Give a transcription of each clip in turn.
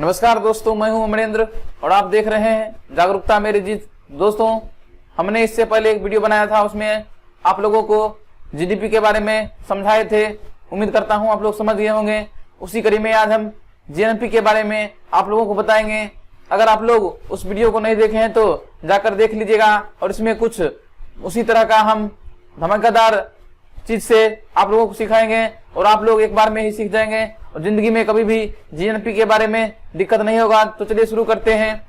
नमस्कार दोस्तों, मैं हूं अमरेंद्र और आप देख रहे हैं जागरूकता मेरी जीत। दोस्तों, हमने इससे पहले एक वीडियो बनाया था, उसमें आप लोगों को जीडीपी के बारे में समझाए थे। उम्मीद करता हूं आप लोग समझ गए होंगे। उसी कड़ी में आज हम जीएनपी के बारे में आप लोगों को बताएंगे। अगर आप लोग उस वीडियो को नहीं देखे हैं तो जाकर देख लीजिएगा, और इसमें कुछ उसी तरह का हम धमाकेदार चीज से आप लोगों को सिखाएंगे और आप लोग एक बार में ही सीख जाएंगे और जिंदगी में कभी भी जीएनपी के बारे में दिक्कत नहीं होगा। तो चलिए शुरू करते हैं।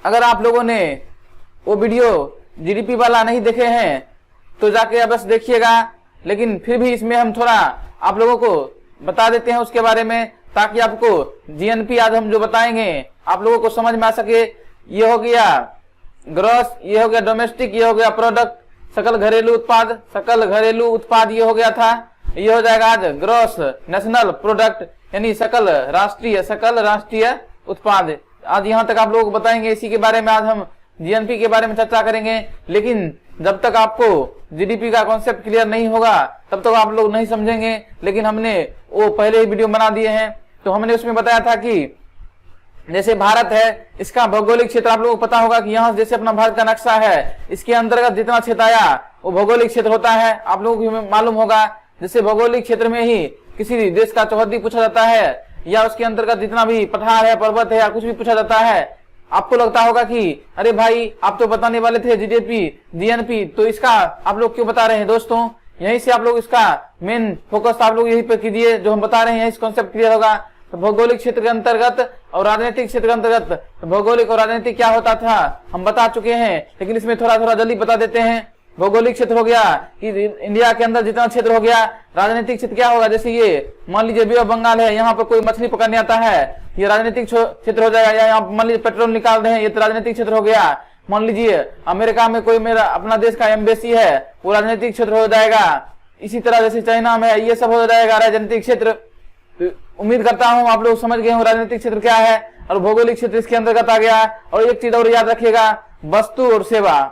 अगर आप लोगों ने वो वीडियो जीडीपी वाला नहीं देखे हैं तो जाके अवश्य देखिएगा, लेकिन फिर भी इसमें हम थोड़ा आप लोगों को बता देते हैं उसके बारे में, ताकि आपको जीएनपी आज हम जो बताएंगे आप लोगों को समझ में आ सके। ये हो गया ग्रॉस, ये हो गया डोमेस्टिक, ये हो गया प्रोडक्ट, सकल घरेलू उत्पाद ये हो गया था। ये हो जाएगा आज ग्रॉस नेशनल प्रोडक्ट, यानी सकल राष्ट्रीय उत्पाद। आज यहाँ तक आप लोगों को बताएंगे। इसी के बारे में आज हम जीएनपी के बारे में चर्चा करेंगे, लेकिन जब तक आपको जीडीपी का कॉन्सेप्ट क्लियर नहीं होगा तब तक आप लोग नहीं समझेंगे। लेकिन हमने वो पहले ही वीडियो बना दिए हैं, तो हमने उसमें बताया था कि जैसे भारत है, इसका भौगोलिक क्षेत्र आप लोगों को पता होगा कि यहाँ जैसे अपना भारत का नक्शा है, इसके अंतर्गत जितना क्षेत्र आया वो भौगोलिक क्षेत्र होता है। आप लोगों को मालूम होगा, जैसे भौगोलिक क्षेत्र में ही किसी देश का चौहद्दी पूछा जाता है, या उसके अंतर्गत जितना भी पठार है, पर्वत है, या कुछ भी पूछा जाता है। आपको लगता होगा कि अरे भाई आप तो बताने वाले थे जीएनपी, तो इसका आप लोग क्यों बता रहे हैं। दोस्तों, यहीं से आप लोग इसका मेन फोकस आप लोग यही पे कीजिए, जो हम बता रहे हैं इस कॉन्सेप्ट क्लियर होगा। तो भौगोलिक क्षेत्र के अंतर्गत और राजनीतिक क्षेत्र के अंतर्गत, तो भौगोलिक और राजनीतिक क्या होता था हम बता चुके हैं, लेकिन इसमें थोड़ा थोड़ा जल्दी बता देते हैं। भौगोलिक क्षेत्र हो गया कि इंडिया के अंदर जितना क्षेत्र हो गया। राजनीतिक क्षेत्र क्या होगा, जैसे ये मान लीजिए बे ऑफ बंगाल है, यहाँ पर कोई मछली पकड़ने आता है, ये राजनीतिक क्षेत्र हो जाएगा। या यहाँ मान लीजिए पेट्रोल निकाल रहे हैं, ये तो राजनीतिक क्षेत्र हो गया। मान लीजिए अमेरिका में कोई मेरा अपना देश का एम्बेसी है, वो राजनीतिक क्षेत्र हो जाएगा। इसी तरह जैसे चाइना में ये सब हो जाएगा राजनीतिक क्षेत्र। उम्मीद करता हूं आप लोग समझ गए हो राजनीतिक क्षेत्र क्या है, और भौगोलिक क्षेत्र इसके अंतर्गत आ गया। और एक चीज और याद रखिएगा, वस्तु और सेवा।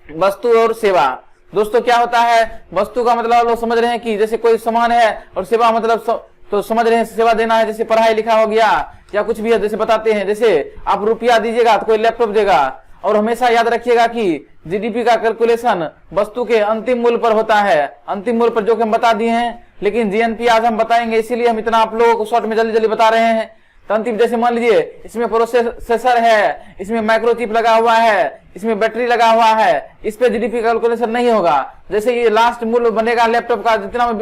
दोस्तों, क्या होता है वस्तु का मतलब आप लोग समझ रहे हैं कि जैसे कोई सामान है, और सेवा मतलब तो समझ रहे हैं सेवा देना है, जैसे पढ़ाई लिखा हो गया या कुछ भी है। जैसे बताते हैं, जैसे आप रुपया दीजिएगा तो कोई लैपटॉप देगा। और हमेशा याद रखिएगा कि जीडीपी का कैलकुलेशन वस्तु के अंतिम मूल्य पर होता है, अंतिम मूल्य पर, जो कि हम बता दिए हैं। लेकिन जीएनपी आज हम बताएंगे, इसीलिए हम इतना आप लोगों को शॉर्ट में जल्दी जल्दी बता रहे हैं। तो अंतिम, जैसे मान लीजिए इसमें प्रोसेसर है, इसमें माइक्रोचिप लगा हुआ है, इसमें बैटरी लगा हुआ है, इस पे जीडीपी कैलकुलेशन नहीं होगा। जैसे ये लास्ट मूल्य बनेगा लैपटॉप का, जितना में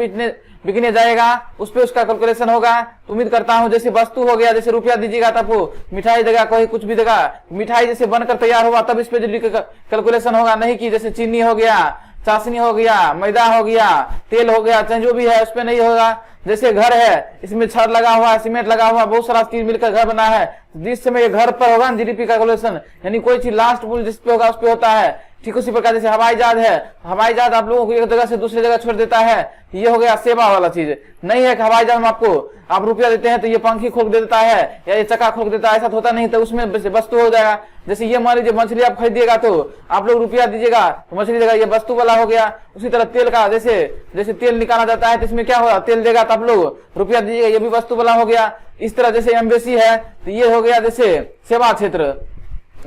बिकने जाएगा उस पे उसका कैलकुलेशन होगा। उम्मीद करता हूं जैसे वस्तु हो गया, जैसे रुपया दीजिएगा तब वो मिठाई देगा, कोई कुछ भी देगा। मिठाई जैसे बनकर तैयार हुआ तब इस पे जीडीपी कैलकुलेशन होगा, नहीं कि जैसे चीनी हो गया, चाशनी हो गया, मैदा हो गया, तेल हो गया, चाहे जो भी है उस पे नहीं होगा। जैसे घर है, इसमें छड़ लगा हुआ है, सीमेंट लगा हुआ है, बहुत सारा चीज मिलकर घर बना है, जिस समय ये घर पर होगा जीडीपी कैलकुलेशन, यानी कोई चीज लास्ट मूल्य जिस पे होगा उस पे होता है। ठीक उसी प्रकार जैसे हवाई जहाज है, हवाई जहाज आप लोगों को एक जगह से दूसरी जगह छोड़ देता है, ये हो गया सेवा वाला चीज। नहीं है कि हवाई जहाज में आपको आप रुपया देते हैं तो ये पंखी खोल देता है या ये चक्का खोल देता है, ऐसा होता नहीं। तो उसमें वस्तु हो जाएगा। जैसे ये मान लीजिए मछली आप खरीदिएगा तो आप लोग रुपया दीजिएगा तो मछली देगा, ये वस्तु वाला हो गया। उसी तरह तेल का, जैसे तेल निकाला जाता है तो इसमें क्या होगा, तेल देगा तब लोग रुपया दीजिएगा, ये भी वस्तु वाला हो गया। इस तरह जैसे एम्बेसी है तो ये हो गया जैसे सेवा क्षेत्र।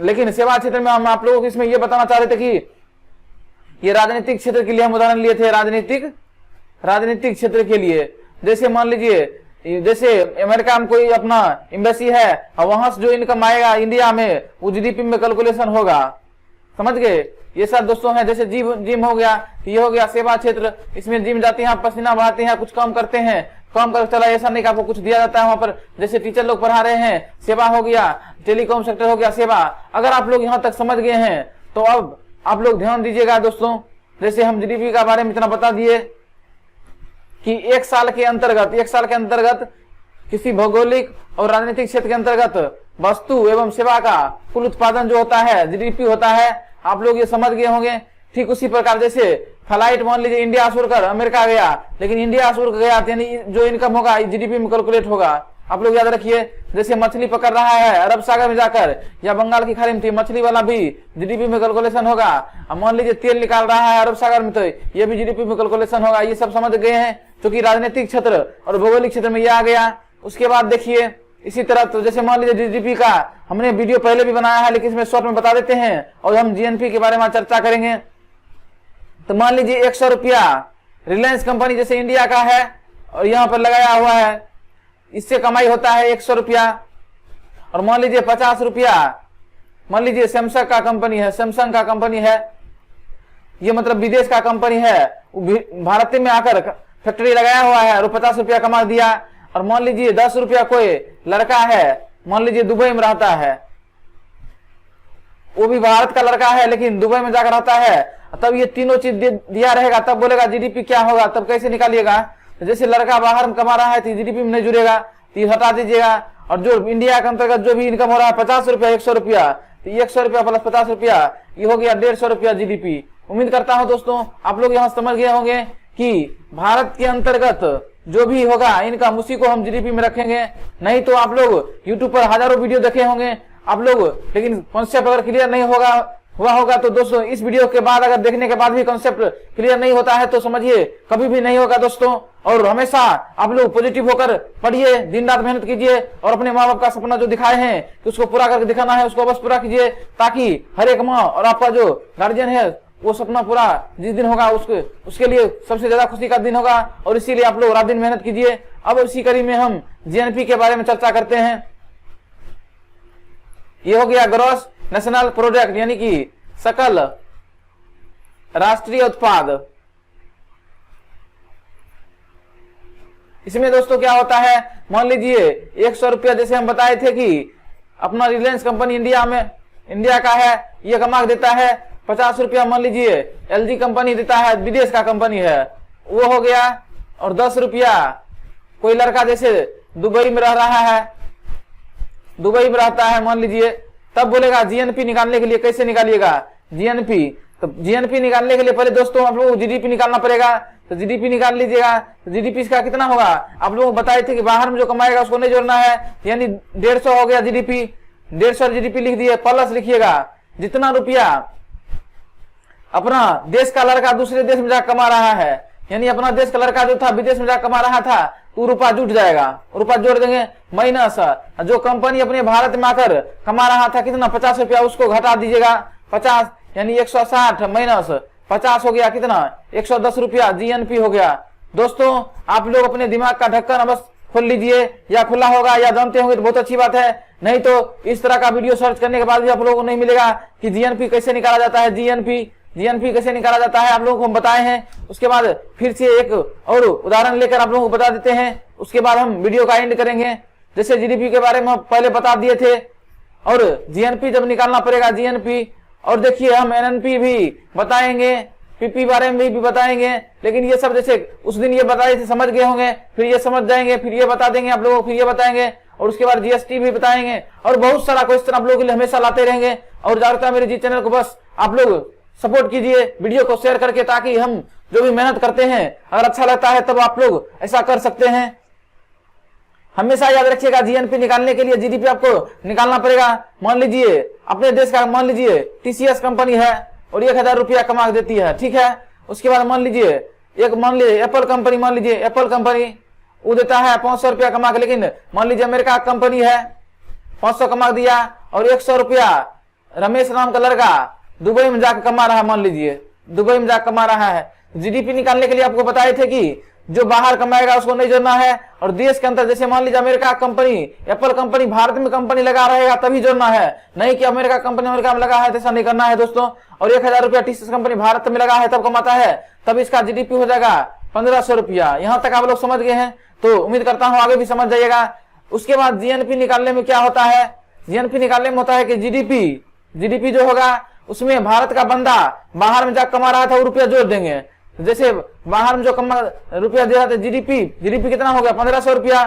लेकिन सेवा क्षेत्र में हम आप लोगों को इसमें ये बताना चाह रहे थे कि ये राजनीतिक क्षेत्र के लिए हम उदाहरण लिए थे, राजनीतिक क्षेत्र के लिए। जैसे मान लीजिए जैसे अमेरिका में कोई अपना एम्बेसी है और वहां से जो इनकम आएगा इंडिया में वो जीडीपी में कैलकुलेशन होगा। समझ गए। ये सब दोस्तों है। जैसे जिम हो गया, ये हो गया सेवा क्षेत्र। इसमें जिम जाते हैं, पसीना बहाते हैं, कुछ काम करते हैं, काम कर चला, ऐसा नहीं कि आपको कुछ दिया जाता है वहां पर। जैसे टीचर लोग पढ़ा रहे हैं, सेवा हो गया। टेलीकॉम सेक्टर हो गया, सेवा। अगर आप लोग यहाँ तक समझ गए हैं तो अब आप लोग ध्यान दीजिएगा दोस्तों। जैसे हम जीडीपी के बारे में इतना बता दिए कि एक साल के अंतर्गत किसी भौगोलिक और राजनीतिक क्षेत्र के अंतर्गत वस्तु एवं सेवा का कुल उत्पादन जो होता है जीडीपी होता है। आप लोग ये समझ गए होंगे। ठीक उसी प्रकार जैसे फ्लाइट मान लीजिए इंडिया छोड़कर अमेरिका गया, लेकिन इंडिया छोड़ गया यानी जो इनकम होगा जीडीपी में कैलकुलेट होगा। आप लोग याद रखिए। जैसे मछली पकड़ रहा है अरब सागर में जाकर या बंगाल की खाड़ी में, तो मछली वाला भी जीडीपी में कैलकुलेशन होगा। अब मान लीजिए तेल निकाल रहा है अरब सागर में, तो ये भी जीडीपी में कैलकुलेशन होगा। ये सब समझ गए हैं, क्योंकि राजनीतिक क्षेत्र और भौगोलिक क्षेत्र में ये आ गया। उसके बाद देखिए इसी तरह तो जैसे मान लीजिए जीडीपी का हमने वीडियो पहले भी बनाया है, लेकिन इसमें शॉर्ट में बता देते हैं और हम जीएनपी के बारे में चर्चा करेंगे। तो मान लीजिए 100 रुपया रिलायंस कंपनी जैसे इंडिया का है और यहाँ पर लगाया हुआ है, इससे कमाई होता है 100 रुपया। और मान लीजिए 50 रुपया, मान लीजिए सैमसंग का कंपनी है, सैमसंग का कंपनी है, ये मतलब विदेश का कंपनी है, भारत में आकर फैक्ट्री लगाया हुआ है और 50 रुपया कमा दिया। और मान लीजिए 10 रुपया कोई लड़का है, मान लीजिए दुबई में रहता है, वो भी भारत का लड़का है लेकिन दुबई में जाकर रहता है, तब ये तीनों चीज दिया रहेगा, तब बोलेगा जीडीपी क्या होगा, तब कैसे निकालिएगा। जैसे लड़का बाहर में कमा रहा है तो जीडीपी में नहीं जुड़ेगा, तो ये हटा दीजिएगा। और जो इंडिया के अंतर्गत जो भी इनकम हो रहा है 50 रुपया 100 रुपया, तो 100 रुपया प्लस 50 रुपया ये हो गया 150 रुपया जीडीपी। उम्मीद करता हूं दोस्तों आप लोग यहाँ समझ गए होंगे कि भारत के अंतर्गत जो भी होगा इनकम उसी को हम जीडीपी में रखेंगे। नहीं तो आप लोग यूट्यूब पर हजारों वीडियो देखे होंगे आप लोग, लेकिन कॉन्सेप्ट अगर क्लियर नहीं हुआ होगा तो दोस्तों इस वीडियो के बाद अगर देखने के बाद भी कॉन्सेप्ट क्लियर नहीं होता है तो समझिए कभी भी नहीं होगा दोस्तों। और हमेशा आप लोग पॉजिटिव होकर पढ़िए, दिन रात मेहनत कीजिए और अपने माँ बाप का सपना जो दिखाए हैं कि उसको पूरा करके दिखाना है उसको बस पूरा कीजिए, ताकि हर एक माँ और आपका जो गार्जियन है वो सपना पूरा जिस दिन होगा उसके लिए सबसे ज्यादा खुशी का दिन होगा। और इसीलिए आप लोग रात दिन मेहनत कीजिए। अब इसी कड़ी में हम जीएनपी के बारे में चर्चा करते हैं। ये हो गया ग्रॉस नेशनल प्रोडक्ट, यानी कि सकल राष्ट्रीय उत्पाद। इसमें दोस्तों क्या होता है, मान लीजिए 100 रुपया जैसे हम बताए थे कि अपना रिलायंस कंपनी इंडिया का है, ये कमा देता है 50 रुपया। मान लीजिए एलजी कंपनी देता है, विदेश का कंपनी है, वो हो गया। और 10 रुपया कोई लड़का जैसे दुबई में रह रहा है, दुबई में रहता है मान लीजिए, तब बोलेगा जीएनपी निकालने के लिए कैसे निकालिएगा जीएनपी। तो जीएनपी निकालने के लिए पहले दोस्तों आप लोगों को जीडीपी निकालना पड़ेगा। तो जीडीपी निकाल लीजिएगा। तो जीडीपी इसका कितना होगा, आप लोगों को बताए थे कि बाहर में जो कमाएगा उसको नहीं जोड़ना है, यानी 150 हो गया जीडीपी। 150 जीडीपी लिख दिए, प्लस लिखिएगा जितना रुपया अपना देश का लड़का दूसरे देश में जाकर कमा रहा है, यानी अपना देश का लड़का जो था विदेश में जाकर कमा रहा था तो रुपया जुट जाएगा, रुपया जोड़ देंगे माइनस जो कंपनी अपने भारत में आकर कमा रहा था कितना 50 रुपया, उसको घटा दीजिएगा 50, यानी 160 माइनस 50 हो गया कितना 110 रुपया जीएनपी हो गया। दोस्तों आप लोग अपने दिमाग का ढक्कन बस खोल लीजिए, या खुला होगा या जानते होंगे तो बहुत अच्छी बात है, नहीं तो इस तरह का वीडियो सर्च करने के बाद भी आप लोगों को नहीं मिलेगा कि जीएनपी कैसे निकाला जाता है। जीएनपी कैसे निकाला जाता है आप लोगों को हम बताए हैं। उसके बाद फिर से एक और उदाहरण लेकर आप लोगों को बता देते हैं, उसके बाद हम वीडियो का एंड करेंगे। जैसे जीडीपी के बारे में हम पहले बता दिए थे, और जीएनपी जब निकालना पड़ेगा जीएनपी, और देखिए हम एनएनपी भी बताएंगे, पीपी बारे में भी बताएंगे, लेकिन ये सब जैसे उस दिन ये बताए थे समझ गए होंगे, फिर ये समझ जाएंगे, फिर ये बता देंगे आप लोगों को, फिर ये बताएंगे, और उसके बाद जीएसटी भी बताएंगे, और बहुत सारा क्वेश्चन आप लोगों के लिए हमेशा लाते रहेंगे। और ज्यादातर मेरे जी चैनल को बस आप लोग सपोर्ट कीजिए वीडियो को शेयर करके, ताकि हम जो भी मेहनत करते हैं अगर अच्छा लगता है तब आप लोग ऐसा कर सकते हैं। हमेशा याद रखिएगा जीएनपी निकालने के लिए जीडीपी आपको निकालना पड़ेगा। मान लीजिए अपने देश का मान लीजिए टीसीएस कंपनी है और 1000 रुपया कमा देती है, ठीक है। उसके बाद मान लीजिए एप्पल कंपनी, मान लीजिए एप्पल कंपनी वो देता है 500 रुपया कमा के, लेकिन मान लीजिए अमेरिका कंपनी है 500 कमा दिया, और 100 रुपया रमेश नाम का लड़का दुबई में जाकर कमा रहा है, मान लीजिए दुबई में जाकर कमा रहा है। जीडीपी निकालने के लिए आपको बताए थे कि जो बाहर कमाएगा उसको नहीं जोड़ना है, और देश के अंदर जैसे मान लीजिए America company Apple company Bharat में कंपनी लगा रहेगा तभी जोड़ना है, नहीं कि अमेरिका कंपनी अमेरिका में लगा है तो ऐसा नहीं करना है दोस्तों। और 1000 रुपया टीसीएस कंपनी भारत में लगा है तब कमाता है, तब इसका जीडीपी हो जाएगा 1500 रुपया। यहाँ तक आप लोग समझ गए हैं, तो उम्मीद करता हूँ आगे भी समझ जाइएगा। उसके बाद जीएनपी निकालने में क्या होता है, जीएनपी निकालने में होता है कि जीडीपी जो होगा उसमें भारत का बंदा बाहर में जाकर कमा रहा था वो रुपया जोड़ देंगे। जैसे बाहर में जो कमा रुपया दे रहा था जीडीपी कितना हो गया 1500 रुपया,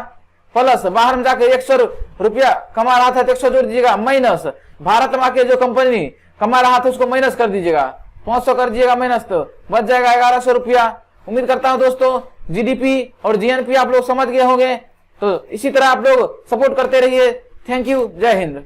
प्लस बाहर में जाकर 100 रुपया कमा रहा था तो 100 जोड़ दीजिएगा, माइनस भारत में आके जो कंपनी कमा रहा था उसको माइनस कर दीजिएगा, 500 कर दीजिएगा माइनस, तो बच जाएगा 1100 रुपया। उम्मीद करता हूं दोस्तों जीडीपी और जीएनपी आप लोग समझ गए होंगे, तो इसी तरह आप लोग सपोर्ट करते रहिए। थैंक यू, जय हिंद।